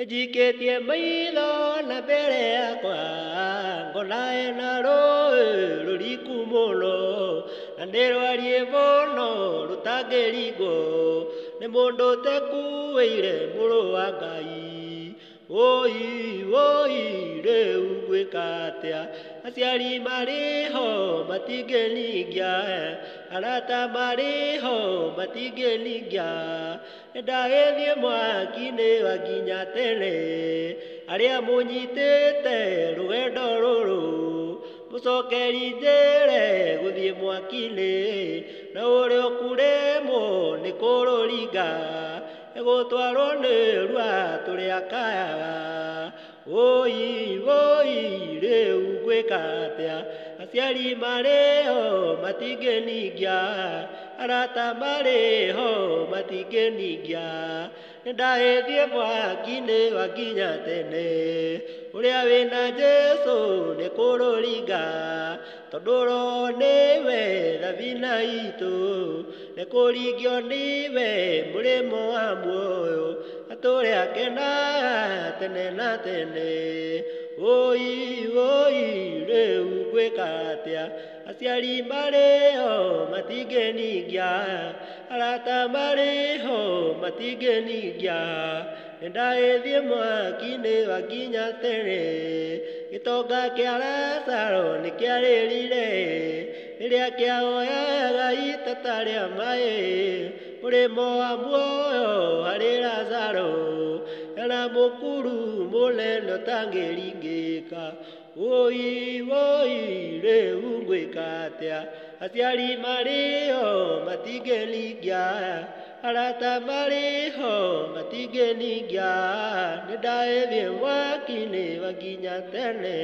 Jiketie maitho na mbere yakwa ngona ena rũĩ rũriku mũno na ndĩrwarie mũno rũtangĩringwo nĩ mũndũ ũtekuĩire mũrũ wa Ngai. Woi woi rĩu ngwĩka atĩa? Aciari marĩho matingĩningia, arata marĩho matingĩningia, nĩndagĩthiĩ mwaki-inĩ wa nginya tene. Arĩa mũnyitĩte rũgendo rũrũ mũcokeri njĩre gũthiĩ mwaki-inĩ, na ũrĩa ũkuremwo nĩ kũrũringa gũtwarwo nĩ rua tũrĩa akayaga. Woi woi rĩu ngwĩka atĩa? Aciari marĩho matingĩningia, arata marĩho matingĩningia, nĩndagĩthiĩ mwaki-inĩ wa nginya tene. Ũrĩa wĩna Jesũ nĩ kũrũringa, tondũ roho nĩwe thabina itũ, nĩ kũringio nĩwe mũrĩmo wa muoyo, atũre akenaga tene na tene. Woi woi rĩu ngwĩka atĩa? Aciari marĩho matingĩningia, arata marĩho matingĩningia, nĩndagĩthiĩ mwaki-inĩ wa nginya tene. Gĩtonga kĩa Lazaro nĩkĩarĩrire rĩrĩa kĩahoyaga itata rĩa maĩ, mũrĩmo wa muoyo harĩ Lazaro ena mũkuru mũnene ũtangĩringĩka. Woi woi rĩu ngwĩka atĩa? Aciari marĩho matingĩningia, arata marĩho matingĩningia, nĩndagĩthiĩ mwaki-inĩ wa nginya tene.